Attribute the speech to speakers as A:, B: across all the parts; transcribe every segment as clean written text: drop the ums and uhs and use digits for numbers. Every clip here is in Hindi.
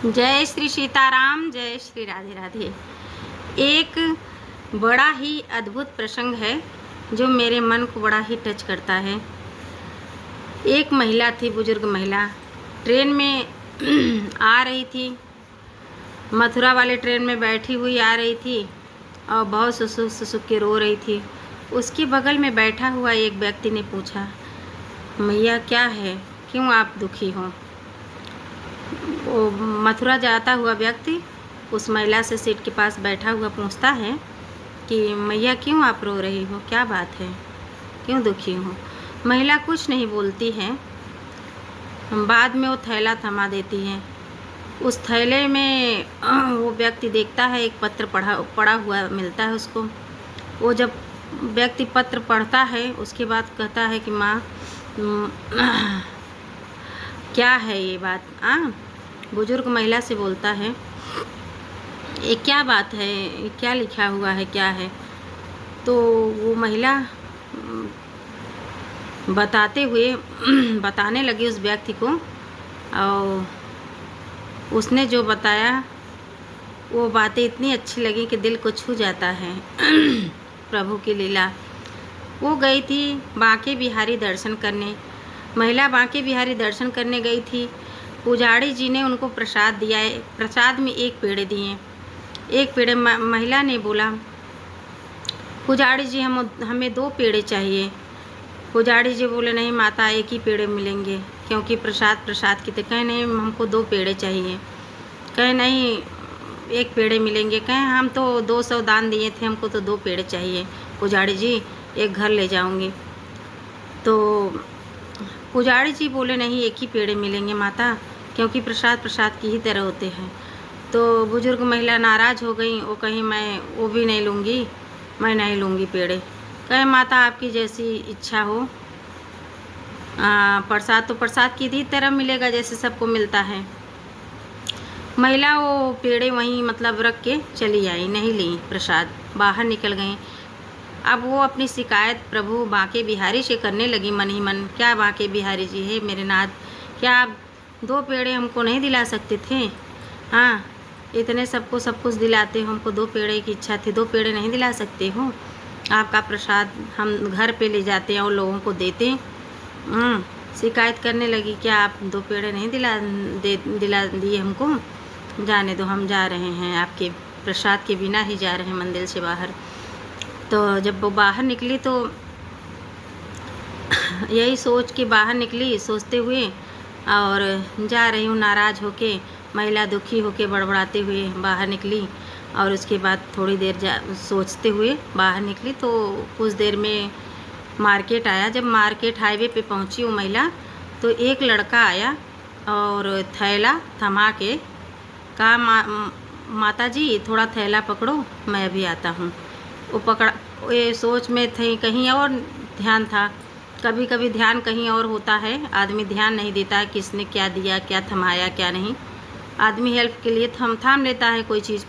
A: जय श्री सीताराम, जय श्री राधे राधे। एक बड़ा ही अद्भुत प्रसंग है जो मेरे मन को बड़ा ही टच करता है। एक महिला थी, बुजुर्ग महिला, ट्रेन में आ रही थी, मथुरा वाले ट्रेन में बैठी हुई आ रही थी और बहुत सुसुक सुसुक के रो रही थी। उसके बगल में बैठा हुआ एक व्यक्ति ने पूछा, मैया क्या है, क्यों आप दुखी हो? वो मथुरा जाता हुआ व्यक्ति उस महिला से सीट के पास बैठा हुआ पूछता है कि मैया क्यों आप रो रही हो, क्या बात है, क्यों दुखी हो? महिला कुछ नहीं बोलती है। बाद में वो थैला थमा देती है। उस थैले में वो व्यक्ति देखता है एक पत्र पड़ा हुआ मिलता है उसको। वो जब व्यक्ति पत्र पढ़ता है उसके बाद कहता है कि माँ क्या है ये बात? बुजुर्ग महिला से बोलता है, ये क्या बात है, ये क्या लिखा हुआ है, क्या है? तो वो महिला बताने लगी उस व्यक्ति को, और उसने जो बताया वो बातें इतनी अच्छी लगी कि दिल को छू जाता है। प्रभु की लीला। वो गई थी बांके बिहारी दर्शन करने। महिला बांके बिहारी दर्शन करने गई थी। पुजारी जी ने उनको प्रसाद दिया है। प्रसाद में एक पेड़े दिए। एक पेड़े महिला ने बोला, पुजारी जी हमें 2 पेड़े चाहिए। पुजारी जी बोले, नहीं माता, एक ही पेड़े मिलेंगे, क्योंकि प्रसाद की। तो कहे नहीं, हमको 2 पेड़े चाहिए। कहे नहीं, एक पेड़े मिलेंगे। कहे हम तो 200 दान दिए थे, हमको तो 2 पेड़े चाहिए। पुजारी जी, एक घर ले जाऊंगी। तो पुजारी जी बोले, नहीं, एक ही पेड़े मिलेंगे माता, क्योंकि प्रसाद की ही तरह होते हैं। तो बुजुर्ग महिला नाराज़ हो गई। वो कहीं मैं वो भी नहीं लूँगी, मैं नहीं लूँगी पेड़े। कहे माता, आपकी जैसी इच्छा हो। प्रसाद तो प्रसाद की ही तरह मिलेगा जैसे सबको मिलता है। महिला वो पेड़े वहीं रख के चली आई, नहीं ली प्रसाद, बाहर निकल गई। अब वो अपनी शिकायत प्रभु बांके बिहारी से करने लगी मन ही मन। क्या बांके बिहारी जी है मेरे नाथ, क्या आप 2 पेड़े हमको नहीं दिला सकते थे? इतने सबको सब कुछ दिलाते हो, हमको 2 पेड़े की इच्छा थी, 2 पेड़े नहीं दिला सकते हो? आपका प्रसाद हम घर पे ले जाते हैं और लोगों को देते। शिकायत करने लगी, क्या आप 2 पेड़े नहीं दिला दिए हमको? जाने दो, हम जा रहे हैं, आपके प्रसाद के बिना ही जा रहे हैं मंदिर से बाहर। तो जब वो बाहर निकली तो यही सोच के बाहर निकली, सोचते हुए, और जा रही हूँ नाराज़ होके। महिला दुखी होके बड़बड़ाते हुए बाहर निकली, और उसके बाद थोड़ी देर सोचते हुए बाहर निकली। तो कुछ देर में मार्केट आया। जब मार्केट हाईवे पे पहुँची वो महिला, तो एक लड़का आया और थैला थमा के कहा, माता जी थोड़ा थैला पकड़ो, मैं अभी आता हूँ। वो पकड़ा, ये सोच में थी, कहीं और ध्यान था। कभी कभी ध्यान कहीं और होता है, आदमी ध्यान नहीं देता किसने क्या दिया, क्या थमाया, क्या नहीं। आदमी हेल्प के लिए थाम लेता है कोई चीज़।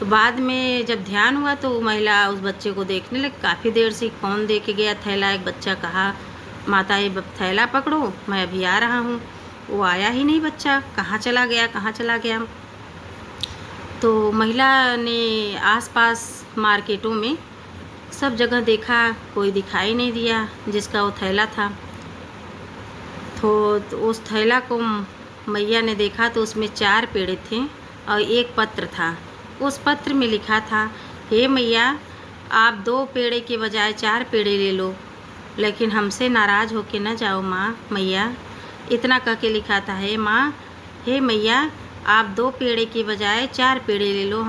A: तो बाद में जब ध्यान हुआ तो महिला उस बच्चे को देखने लगी काफ़ी देर से, कौन दे के गया थैला। एक बच्चा कहा, माता ये थैला पकड़ो, मैं अभी आ रहा हूँ। वो आया ही नहीं बच्चा, कहाँ चला गया। तो महिला ने आसपास मार्केटों में सब जगह देखा, कोई दिखाई नहीं दिया जिसका वो थैला था। तो उस थैला को मैया ने देखा तो उसमें 4 पेड़े थे और एक पत्र था। उस पत्र में लिखा था, हे मैया, आप 2 पेड़े के बजाय 4 पेड़े ले लो, लेकिन हमसे नाराज़ होके न जाओ माँ, मैया। इतना कह के लिखा था, हे मैया, आप 2 पेड़े के बजाय 4 पेड़े ले लो,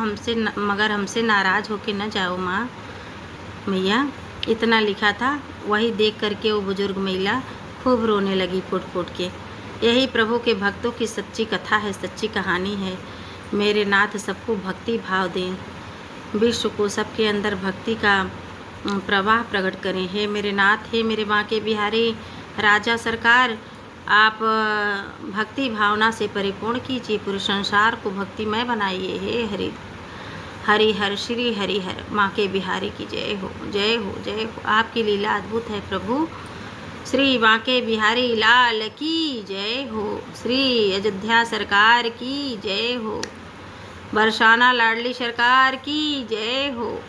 A: मगर हमसे नाराज़ होके न जाओ माँ, मैया। इतना लिखा था। वही देख करके वो बुजुर्ग महिला खूब रोने लगी फूट फूट के। यही प्रभु के भक्तों की सच्ची कथा है, सच्ची कहानी है। मेरे नाथ सबको भक्ति भाव दें, विश्व को सबके अंदर भक्ति का प्रवाह प्रकट करें। हे मेरे नाथ, हे मेरे बांके बिहारी राजा सरकार, आप भक्ति भावना से परिपूर्ण कीजिए, पूरे संसार को भक्तिमय बनाइए। हे हरि हर श्री हरि हर बांके बिहारी की जय हो, जय हो, जय हो। आपकी लीला अद्भुत है प्रभु, श्री बांके बिहारी लाल की जय हो। श्री अयोध्या सरकार की जय हो। बरसाना लाडली सरकार की जय हो।